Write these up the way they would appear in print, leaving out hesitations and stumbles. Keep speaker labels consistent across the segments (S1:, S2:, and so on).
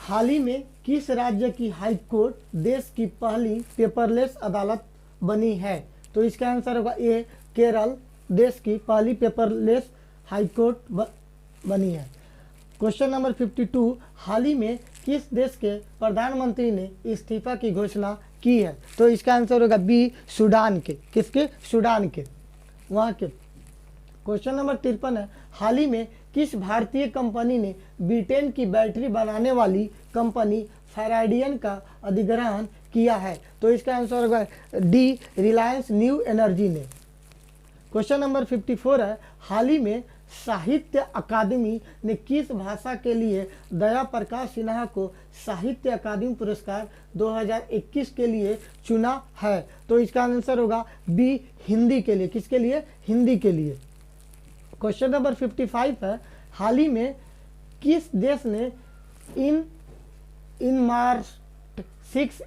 S1: हाल ही में किस राज्य की हाई कोर्ट देश की पहली पेपरलेस अदालत बनी है? तो इसका आंसर होगा ए, केरल देश की पहली पेपरलेस हाई कोर्ट बनी है। क्वेश्चन नंबर 52, हाल ही में किस देश के प्रधानमंत्री ने इस्तीफा की घोषणा की है? तो इसका आंसर होगा बी, सूडान के। किसके? सूडान के, वहाँ के। क्वेश्चन नंबर 53 है, हाल ही में किस भारतीय कंपनी ने ब्रिटेन की बैटरी बनाने वाली कंपनी फैराडियन का अधिग्रहण किया है? तो इसका आंसर होगा डी, रिलायंस न्यू एनर्जी ने। क्वेश्चन नंबर 54 है, हाल ही में साहित्य अकादमी ने किस भाषा के लिए दया प्रकाश सिन्हा को साहित्य अकादमी पुरस्कार 2021 के लिए चुना है? तो इसका आंसर होगा बी, हिंदी के लिए। किसके लिए? हिंदी के लिए। क्वेश्चन नंबर 55 है, हाल ही में किस देश ने इनमार्स 6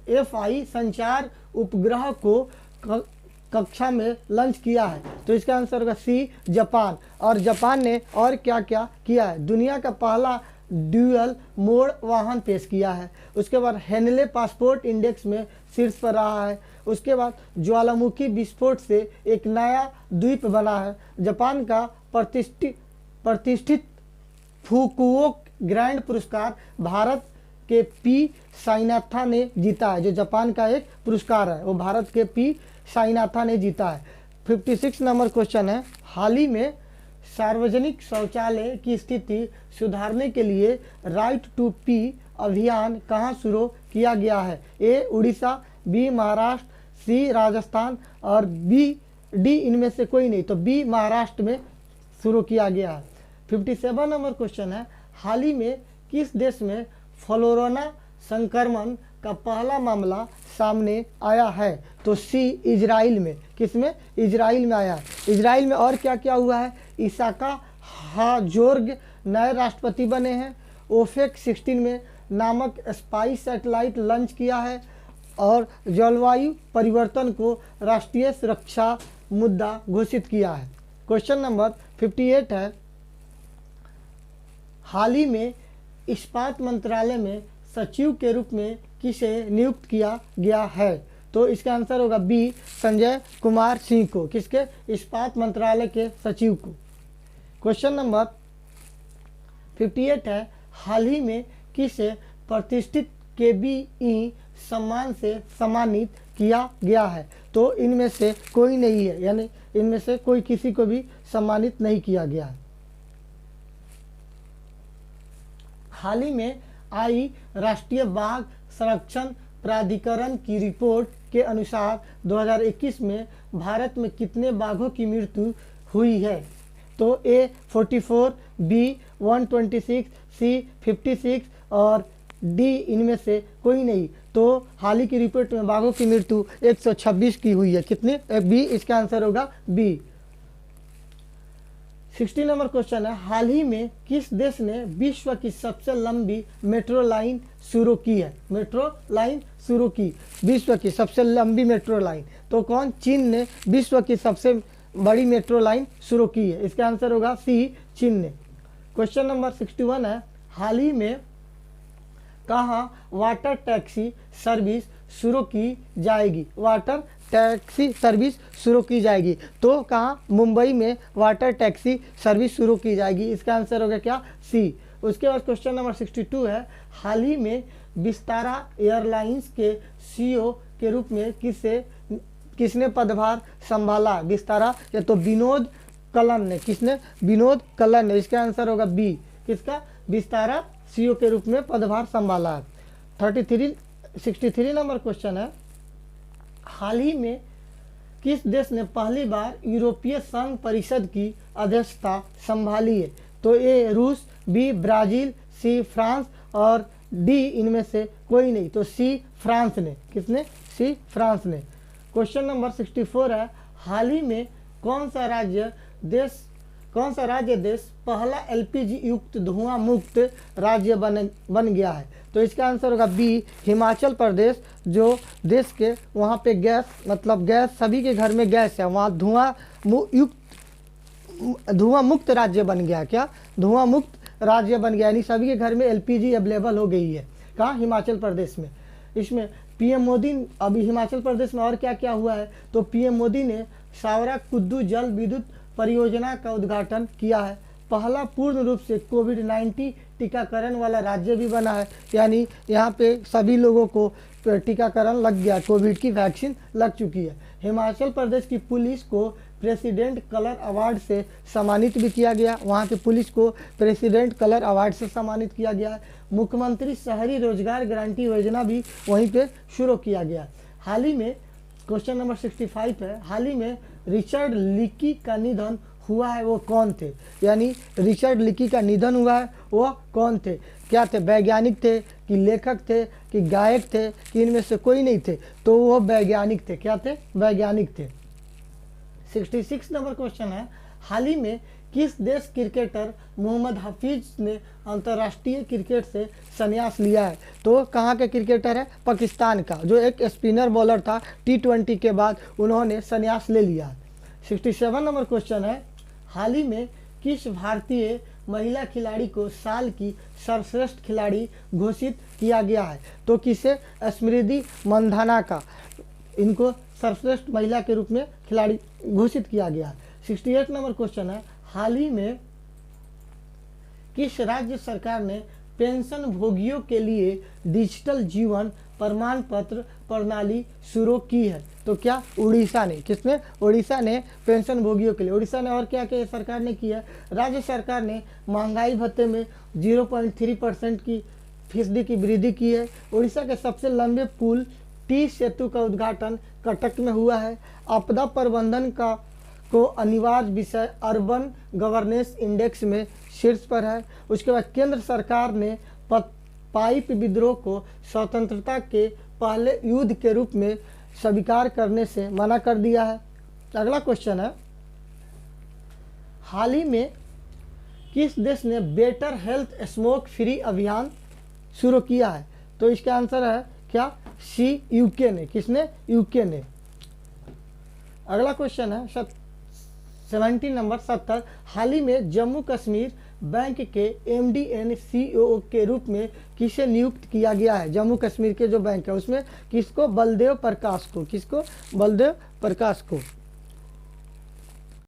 S1: FI संचार उपग्रह को कक्षा में लॉन्च किया है? तो इसका आंसर होगा सी, जापान। और जापान ने और क्या क्या किया है? दुनिया का पहला ड्यूअल मोड वाहन पेश किया है। उसके बाद हेनले पासपोर्ट इंडेक्स में शीर्ष पर रहा है। उसके बाद ज्वालामुखी विस्फोट से एक नया द्वीप बना है। जापान का प्रतिष्ठित फुकुओका ग्रैंड पुरस्कार भारत के पी साईनाथा ने जीता है। जो जापान का एक पुरस्कार है वो भारत के पी साईनाथा ने जीता है। 56 नंबर क्वेश्चन है, हाल ही में सार्वजनिक शौचालय की स्थिति सुधारने के लिए राइट टू पी अभियान कहाँ शुरू किया गया है? ए, उड़ीसा, बी, महाराष्ट्र, सी, राजस्थान और डी इनमें से कोई नहीं। तो बी, महाराष्ट्र में शुरू किया गया है। 57 नंबर क्वेश्चन है, हाल ही में किस देश में फ्लोरोना संक्रमण का पहला मामला सामने आया है? तो सी, इजराइल में। किसमें? इजराइल में आया है। इजराइल में और क्या क्या हुआ है? इसाका हाजोर्ग नए राष्ट्रपति बने हैं। ओफेक 16 में नामक स्पाइस सैटेलाइट लॉन्च किया है और जलवायु परिवर्तन को राष्ट्रीय सुरक्षा मुद्दा घोषित किया है। क्वेश्चन नंबर 58 है, हाल ही में इस्पात मंत्रालय में सचिव के रूप में किसे नियुक्त किया गया है? तो इसका आंसर होगा बी, संजय कुमार सिंह को। किसके? इस्पात मंत्रालय के सचिव को। क्वेश्चन नंबर 58 है, हाल ही में किसे प्रतिष्ठित KBE सम्मान से सम्मानित किया गया है? तो इनमें से कोई नहीं है, यानी इनमें से कोई किसी को भी सम्मानित नहीं किया गया है। हाल ही में आई राष्ट्रीय बाघ संरक्षण प्राधिकरण की रिपोर्ट के अनुसार 2021 में भारत में कितने बाघों की मृत्यु हुई है? तो ए 44, बी 126, सी 56 और डी इनमें से कोई नहीं। तो हाल ही की रिपोर्ट में बाघों की मृत्यु 126 की हुई है। कितने? बी, इसका आंसर होगा बी। 60 नंबर क्वेश्चन है, हाल ही में किस देश ने विश्व की सबसे लंबी मेट्रो लाइन शुरू की है? मेट्रो लाइन शुरू की, विश्व की सबसे लंबी मेट्रो लाइन। तो कौन? चीन ने विश्व की सबसे बड़ी मेट्रो लाइन शुरू की है। इसका आंसर होगा सी, चीन ने। क्वेश्चन नंबर 61 है, हाल ही में कहाँ वाटर टैक्सी सर्विस शुरू की जाएगी? वाटर टैक्सी सर्विस शुरू की जाएगी। तो कहाँ? मुंबई में वाटर टैक्सी सर्विस शुरू की जाएगी। इसका आंसर होगा क्या? सी। उसके बाद क्वेश्चन नंबर 62 है, हाल ही में विस्तारा एयरलाइंस के CEO के रूप में किसने पदभार संभाला? विस्तारा, या तो विनोद कलन ने। किसने? विनोद कलन ने। इसका आंसर होगा बी। किसका? विस्तारा CEO के रूप में पदभार संभाला है। 63 नंबर क्वेश्चन है, हाल ही में किस देश ने पहली बार यूरोपीय संघ परिषद की अध्यक्षता संभाली है? तो ए रूस, बी ब्राजील, सी फ्रांस और डी इनमें से कोई नहीं। तो सी, फ्रांस ने। किसने? सी, फ्रांस ने। क्वेश्चन नंबर 64 है, हाल ही में कौन सा राज्य देश पहला LPG युक्त धुआं मुक्त राज्य बन गया है? तो इसका आंसर होगा बी, हिमाचल प्रदेश। जो देश के वहाँ पे गैस, मतलब गैस सभी के घर में गैस है, वहाँ धुआं मुक्त राज्य बन गया। क्या? धुआं मुक्त राज्य बन गया, यानी सभी के घर में एलपीजी अवेलेबल हो गई है। कहाँ? हिमाचल प्रदेश में। इसमें पीएम मोदी, अभी हिमाचल प्रदेश में और क्या क्या हुआ है, तो पीएम मोदी ने सावरा कुद्दू जल विद्युत परियोजना का उद्घाटन किया है। पहला पूर्ण रूप से कोविड-19 टीकाकरण वाला राज्य भी बना है, यानी यहाँ पे सभी लोगों को टीकाकरण लग गया, कोविड की वैक्सीन लग चुकी है। हिमाचल प्रदेश की पुलिस को प्रेसिडेंट कलर अवार्ड से सम्मानित भी किया गया, वहाँ के पुलिस को प्रेसिडेंट कलर अवार्ड से सम्मानित किया गया है। मुख्यमंत्री शहरी रोजगार गारंटी योजना भी वहीं पे शुरू किया गया। हाल ही में क्वेश्चन नंबर 65 है, हाल ही में रिचर्ड लीकी का निधन हुआ है, वो कौन थे? यानी रिचर्ड लीकी का निधन हुआ है, वो कौन थे? क्या थे? वैज्ञानिक थे कि लेखक थे कि गायक थे कि इनमें से कोई नहीं थे? तो वो वैज्ञानिक थे। क्या थे? वैज्ञानिक थे। 66 नंबर क्वेश्चन है, हाल ही में किस देश क्रिकेटर मोहम्मद हफीज ने अंतर्राष्ट्रीय क्रिकेट से संन्यास लिया है? तो कहाँ के क्रिकेटर है? पाकिस्तान का, जो एक स्पिनर बॉलर था, T20 के बाद उन्होंने संन्यास ले लिया है। 67 नंबर क्वेश्चन है, हाल ही में किस भारतीय महिला खिलाड़ी को साल की सर्वश्रेष्ठ खिलाड़ी घोषित किया गया है? तो किसे? स्मृति मंधाना का इनको सर्वश्रेष्ठ महिला के रूप में खिलाड़ी घोषित किया गया है। 68 नंबर क्वेश्चन है, हाल ही में किस राज्य सरकार ने पेंशन भोगियों के लिए डिजिटल जीवन प्रमाण पत्र प्रणाली शुरू की है? तो क्या? उड़ीसा ने। किसने? उड़ीसा ने पेंशन भोगियों के लिए। उड़ीसा ने और क्या क्या सरकार ने किया है? राज्य सरकार ने महंगाई भत्ते में 0.3% की फीसदी की वृद्धि की है। उड़ीसा के सबसे लंबे पुल टी सेतु का उद्घाटन कटक में हुआ है। आपदा प्रबंधन का को अनिवार्य विषय अर्बन गवर्नेंस इंडेक्स में शीर्ष पर है। उसके बाद केंद्र सरकार ने पाइप विद्रोह को स्वतंत्रता के पहले युद्ध के रूप में स्वीकार करने से मना कर दिया है। अगला क्वेश्चन है, हाल ही में किस देश ने बेटर हेल्थ स्मोक फ्री अभियान शुरू किया है? तो इसका आंसर है क्या? सी, यूके ने। किसने? यूके ने। अगला क्वेश्चन है 70 नंबर 70, हाल ही में जम्मू कश्मीर बैंक के एमडी एंड सीईओ के रूप में किसे नियुक्त किया गया है? जम्मू कश्मीर के जो बैंक है उसमें किसको? बलदेव प्रकाश को। किसको? बलदेव प्रकाश को।